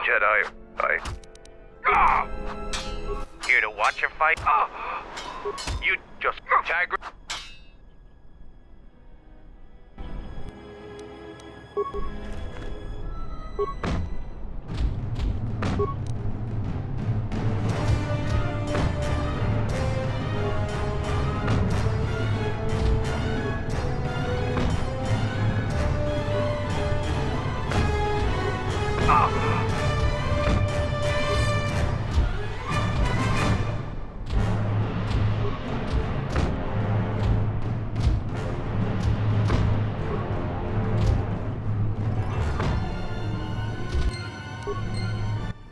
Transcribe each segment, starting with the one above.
Jedi, Here to watch a fight? You just tag.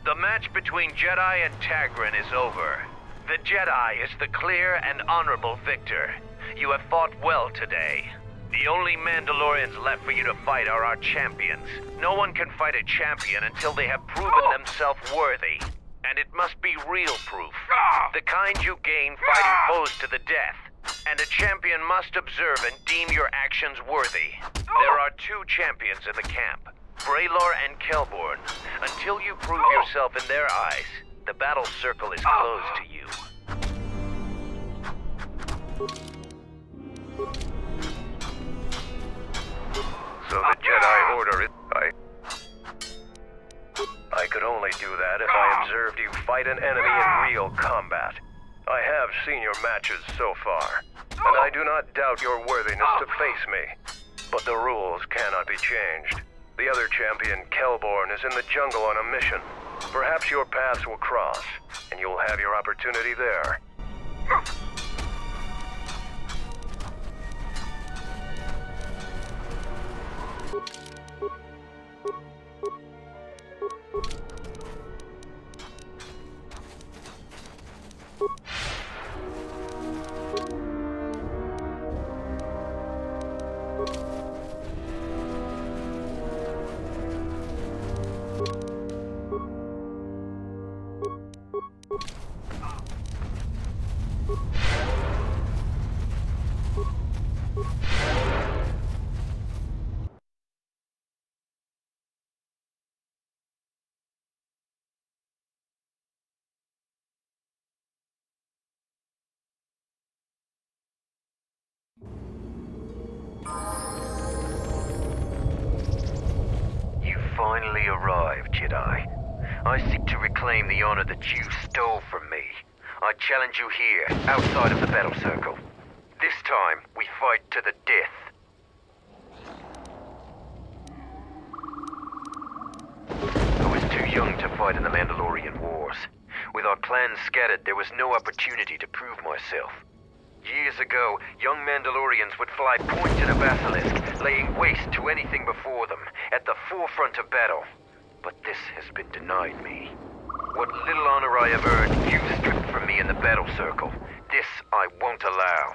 The match between Jedi and Tagrin is over. The Jedi is the clear and honorable victor. You have fought well today. The only Mandalorians left for you to fight are our champions. No one can fight a champion until they have proven themselves worthy. And it must be real proof. The kind you gain fighting foes to the death. And a champion must observe and deem your actions worthy. There are two champions in the camp, Braylor and Kelborn. Until you prove yourself in their eyes, the battle circle is closed to you. so the Jedi Order is... I could only do that if I observed you fight an enemy in real combat. I have seen your matches so far, and I do not doubt your worthiness to face me. But the rules cannot be changed. The other champion, Kelborn, is in the jungle on a mission. Perhaps your paths will cross, and you'll have your opportunity there. You finally arrived, Jedi. I seek to reclaim the honor that you stole from me. I challenge you here, outside of the battle circle. This time, we fight to the death. I was too young to fight in the Mandalorian Wars. With our plans scattered, there was no opportunity to prove myself. Years ago, young Mandalorians would fly pointed a basilisk, laying waste to anything before them, at the forefront of battle. But this has been denied me. What little honor I have earned, you stripped from me in the battle circle. This I won't allow.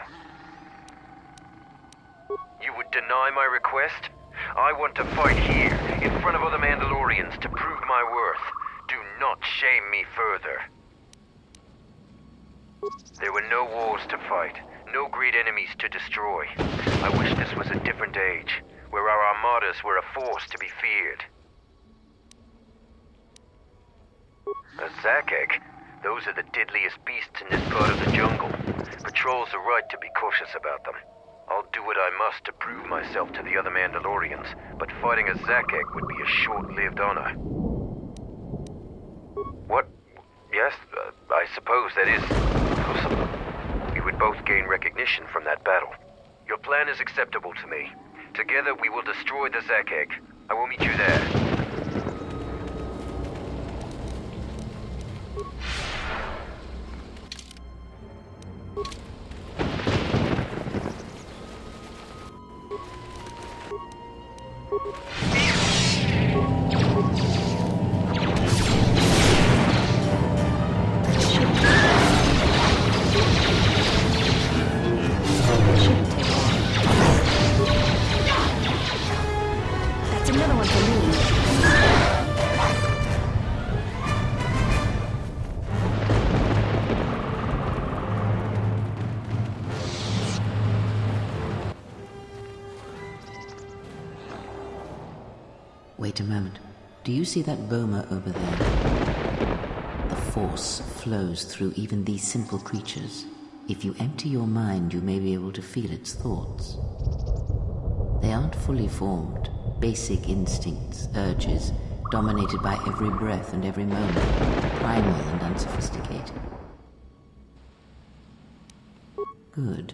You would deny my request? I want to fight here, in front of other Mandalorians, to prove my worth. Do not shame me further. There were no wars to fight, no great enemies to destroy. I wish this was a different age, where our armadas were a force to be feared. A Zakek? Those are the deadliest beasts in this part of the jungle. Patrols are right to be cautious about them. I'll do what I must to prove myself to the other Mandalorians, but fighting a Zakek would be a short-lived honor. What? Yes, I suppose that is possible. We would both gain recognition from that battle. Your plan is acceptable to me. Together we will destroy the Zakek. I will meet you there. That's another one for me. Wait a moment. Do you see that boma over there? The force flows through even these simple creatures. If you empty your mind, you may be able to feel its thoughts. They aren't fully formed, basic instincts, urges, dominated by every breath and every moment, primal and unsophisticated. Good.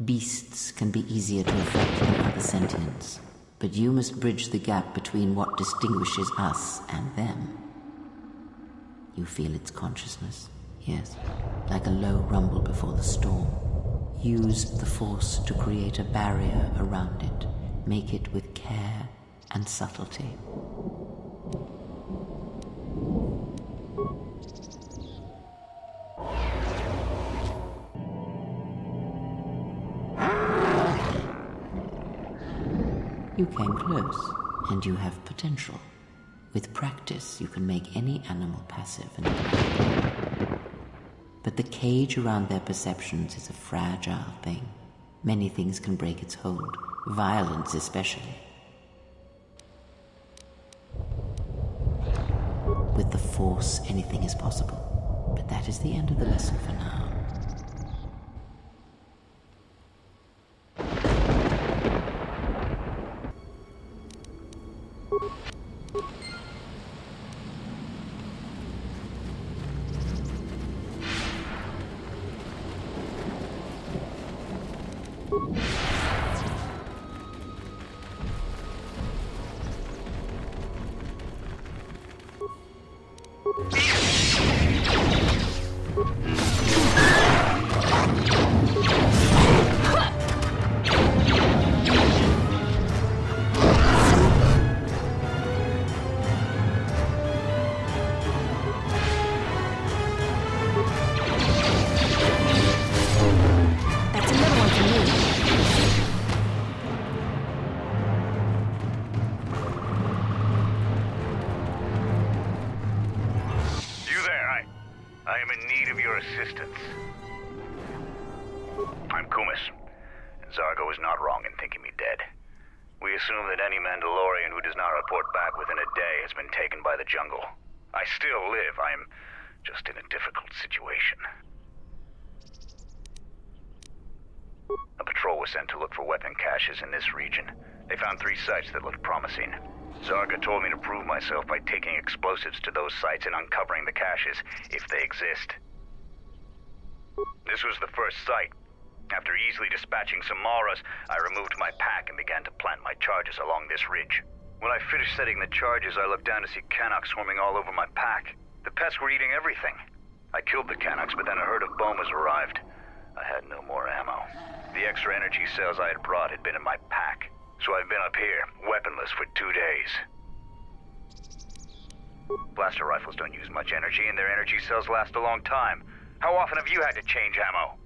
Beasts can be easier to affect than other sentients, but you must bridge the gap between what distinguishes us and them. You feel its consciousness, yes, like a low rumble before the storm. Use the force to create a barrier around it. Make it with care and subtlety. You came close, and you have potential. With practice, you can make any animal passive and powerful. But the cage around their perceptions is a fragile thing. Many things can break its hold, violence especially. With the Force, anything is possible. But that is the end of the lesson for now. Assistance. I'm Kumis. Zargo is not wrong in thinking me dead. We assume that any Mandalorian who does not report back within a day has been taken by the jungle. I still live. I am just in a difficult situation. A patrol was sent to look for weapon caches in this region. They found 3 sites that looked promising. Zarga told me to prove myself by taking explosives to those sites and uncovering the caches, if they exist. This was the first site. After easily dispatching some Maras, I removed my pack and began to plant my charges along this ridge. When I finished setting the charges, I looked down to see Canucks swarming all over my pack. The pests were eating everything. I killed the Canucks, but then a herd of Bomas arrived. I had no more ammo. The extra energy cells I had brought had been in my pack, so I've been up here, weaponless for 2 days. Blaster rifles don't use much energy, and their energy cells last a long time. How often have you had to change ammo?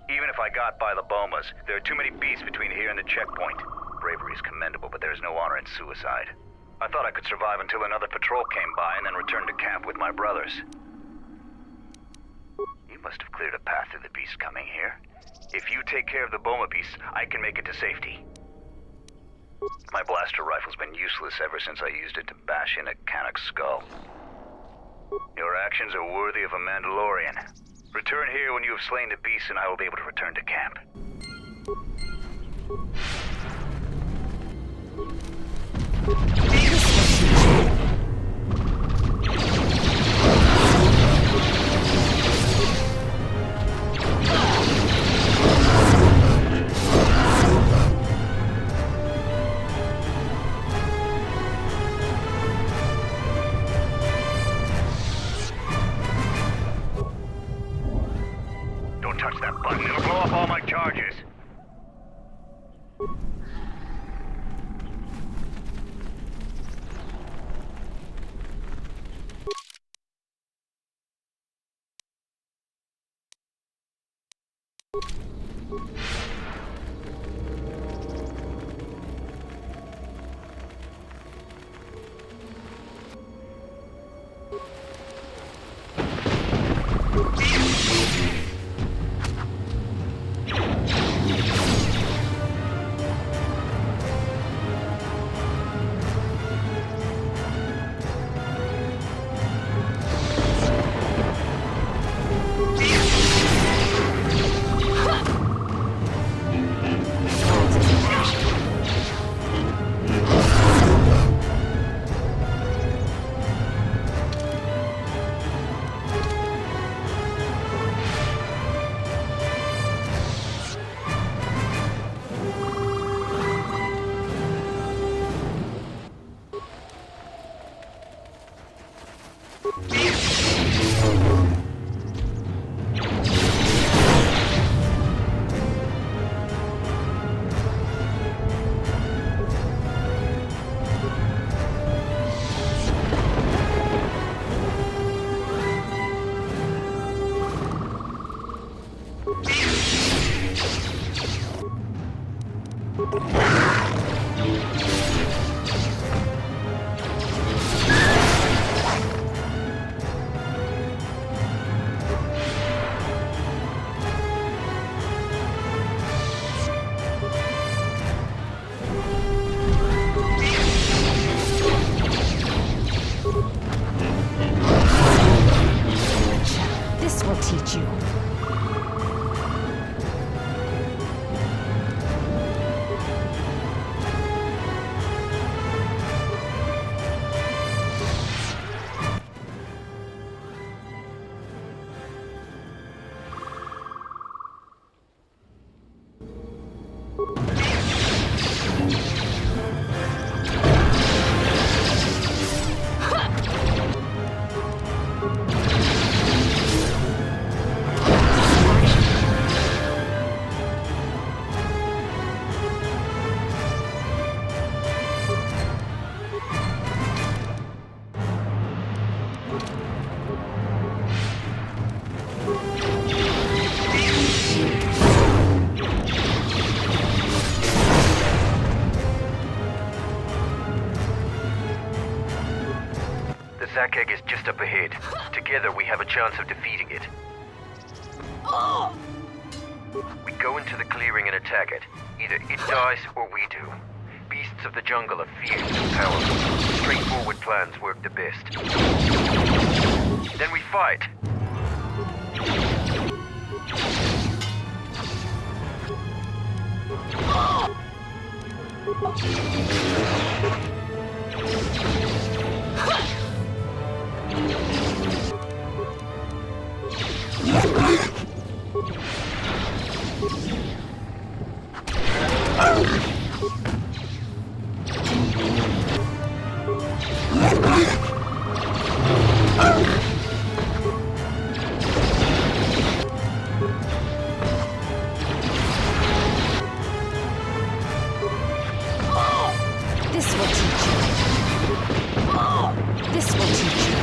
Even if I got by the Bomas, there are too many beasts between here and the checkpoint. Bravery is commendable, but there is no honor in suicide. I thought I could survive until another patrol came by and then return to camp with my brothers. You must have cleared a path through the beasts coming here. If you take care of the Boma beasts, I can make it to safety. My blaster rifle's been useless ever since I used it to bash in a Canuck's skull. Your actions are worthy of a Mandalorian. Return here when you have slain the beasts and I will be able to return to camp. Don't touch that button, it'll blow up all my charges. This will teach you. The Zakeg is just up ahead. Together we have a chance of defeating it. We go into the clearing and attack it. Either it dies or we do. Beasts of the jungle are fierce and powerful. Straightforward plans work the best. Then we fight. This will teach you. This will teach you.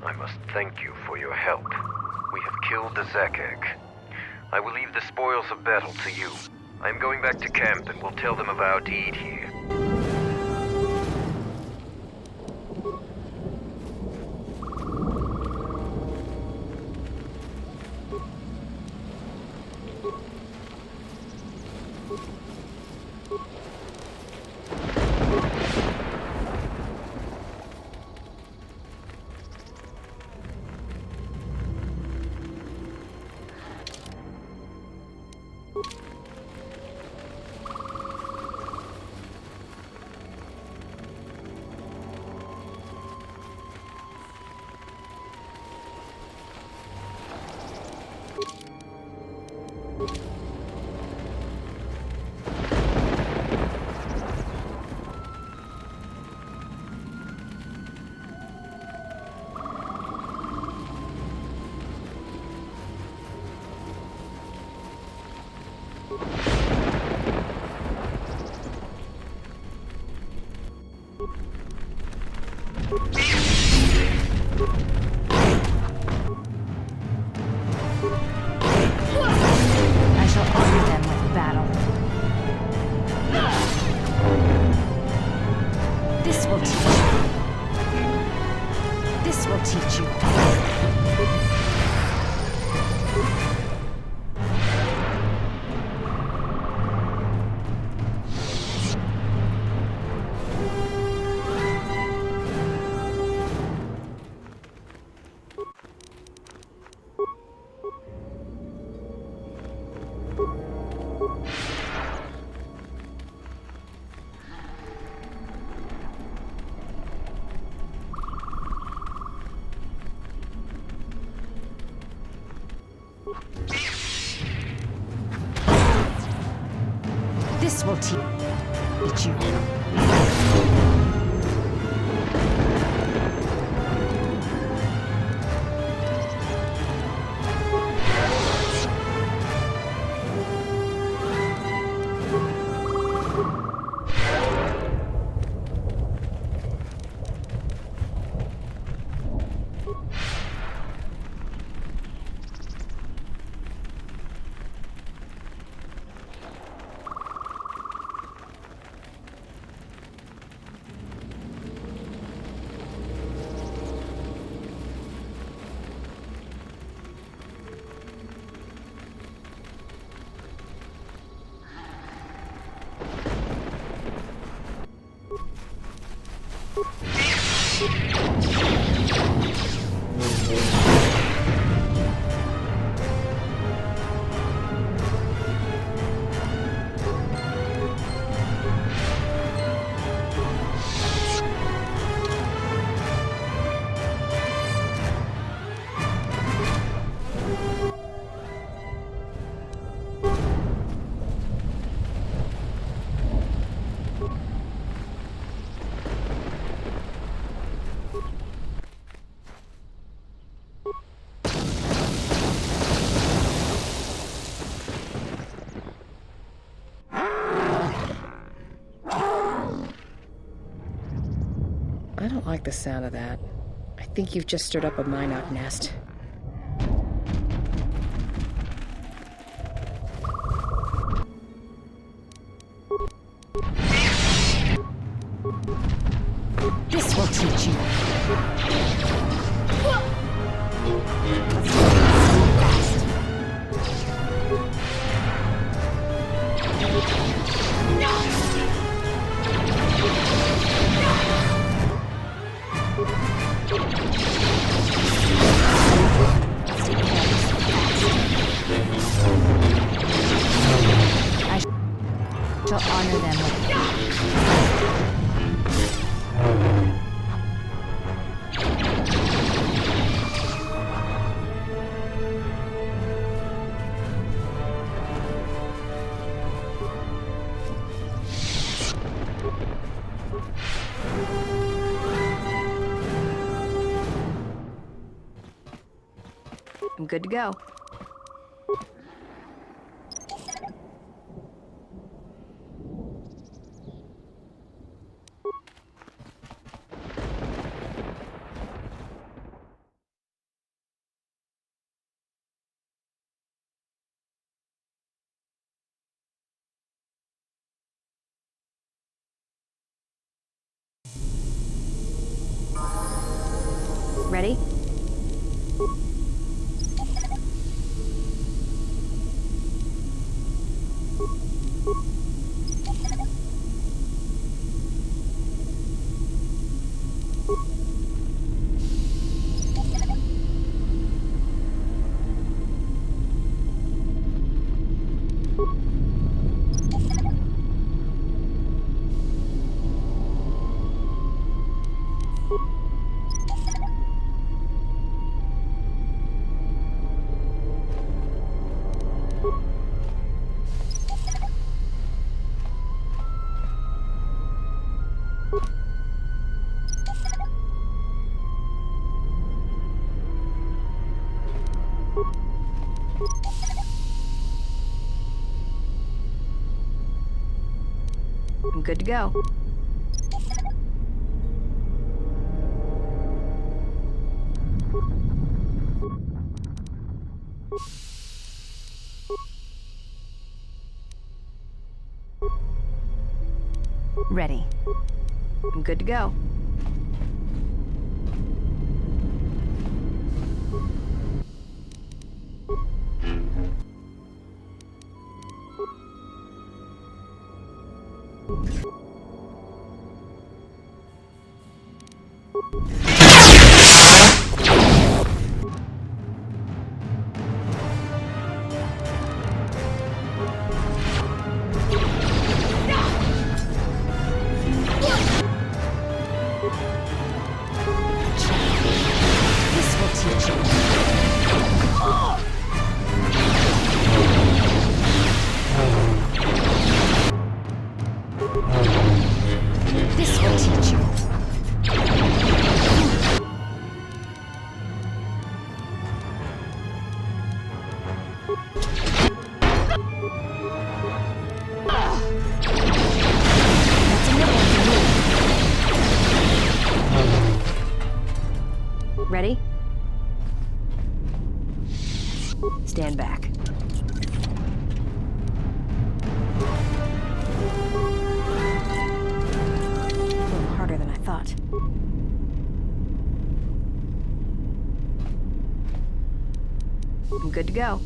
I must thank you for your help. We have killed the Zakeg. I will leave the spoils of battle to you. I am going back to camp and will tell them of our deed here. I shall honor them with battle. This will teach you. This will teach you. This will teach you. I don't like the sound of that. I think you've just stirred up a Minot nest. This will teach you. I shall honor them with I'm good to go. Ready? I'm good to go. Ready. I'm good to go. This will teach you. This will teach you. That's another one for you. Ready? Stand back. A little harder than I thought. I'm good to go.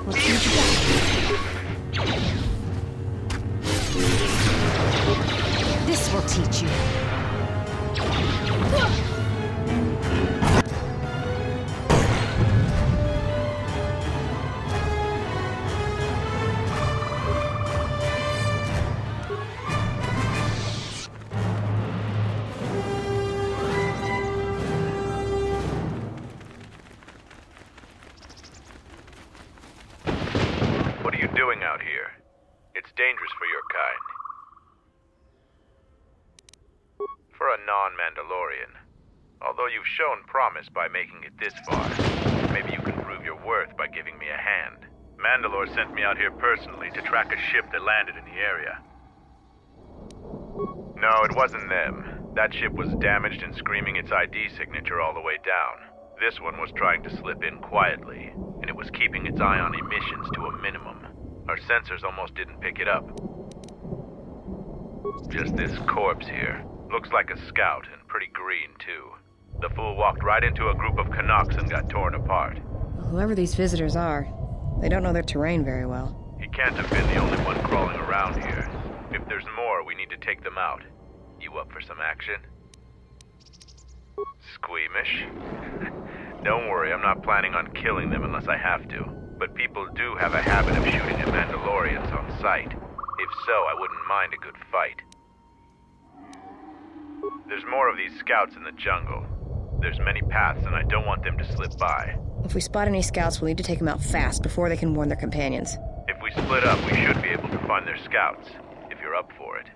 We'll teach you that. This will teach you. What are you doing out here? It's dangerous for your kind. For a non-Mandalorian. Although you've shown promise by making it this far, maybe you can prove your worth by giving me a hand. Mandalore sent me out here personally to track a ship that landed in the area. No, it wasn't them. That ship was damaged and screaming its ID signature all the way down. This one was trying to slip in quietly, and it was keeping its eye on emissions to a minimum. Our sensors almost didn't pick it up. Just this corpse here. Looks like a scout, and pretty green, too. The fool walked right into a group of Canucks and got torn apart. Whoever these visitors are, they don't know their terrain very well. He can't have been the only one crawling around here. If there's more, we need to take them out. You up for some action? Squeamish? Don't worry, I'm not planning on killing them unless I have to. But people do have a habit of shooting at Mandalorians on sight. If so, I wouldn't mind a good fight. There's more of these scouts in the jungle. There's many paths, and I don't want them to slip by. If we spot any scouts, we'll need to take them out fast before they can warn their companions. If we split up, we should be able to find their scouts, if you're up for it.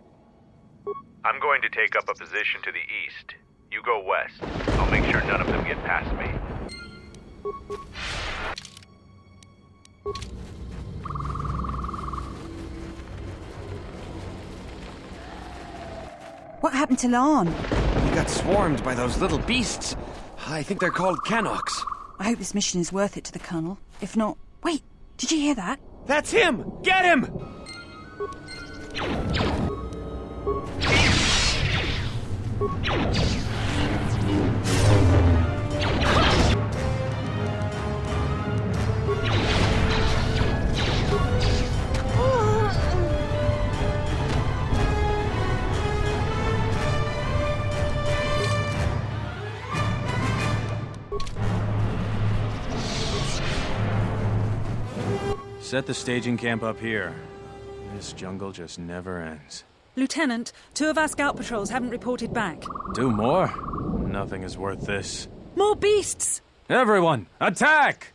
I'm going to take up a position to the east. You go west. I'll make sure none of them get past me. What happened to Lon? He got swarmed by those little beasts. I think they're called Canucks. I hope this mission is worth it to the Colonel. If not... Wait, did you hear that? That's him! Get him! Set the staging camp up here. This jungle just never ends. Lieutenant, 2 of our scout patrols haven't reported back. 2 more? Nothing is worth this. More beasts! Everyone, attack!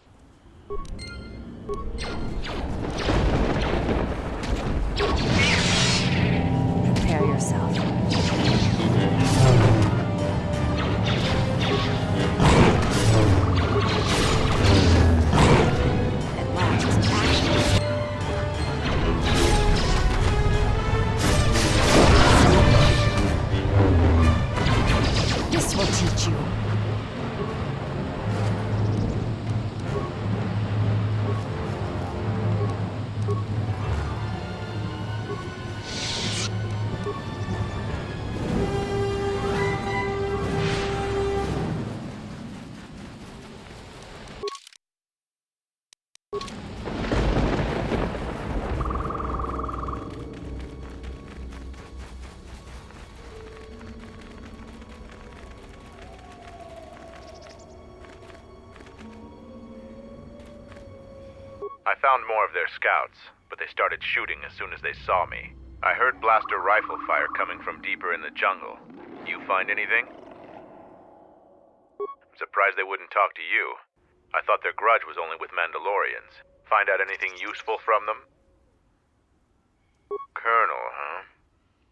Prepare yourself. At last, action. This will teach you. I found more of their scouts, but they started shooting as soon as they saw me. I heard blaster rifle fire coming from deeper in the jungle. You find anything? I'm surprised they wouldn't talk to you. I thought their grudge was only with Mandalorians. Find out anything useful from them? Colonel, huh?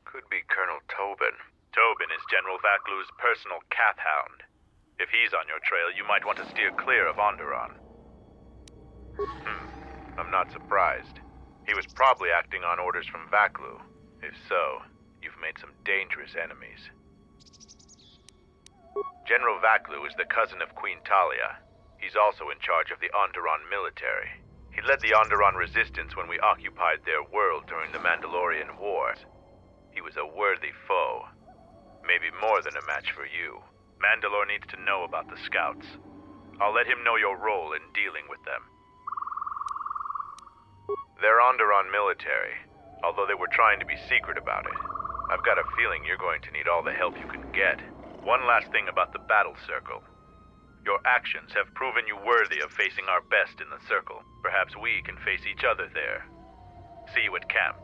Could be Colonel Tobin. Tobin is General Vaklu's personal cat hound. If he's on your trail, you might want to steer clear of Onderon. I'm not surprised. He was probably acting on orders from Vaklu. If so, you've made some dangerous enemies. General Vaklu is the cousin of Queen Talia. He's also in charge of the Onderon military. He led the Onderon resistance when we occupied their world during the Mandalorian Wars. He was a worthy foe. Maybe more than a match for you. Mandalore needs to know about the scouts. I'll let him know your role in dealing with them. They're Onderon military, although they were trying to be secret about it. I've got a feeling you're going to need all the help you can get. One last thing about the battle circle. Your actions have proven you worthy of facing our best in the circle. Perhaps we can face each other there. See you at camp.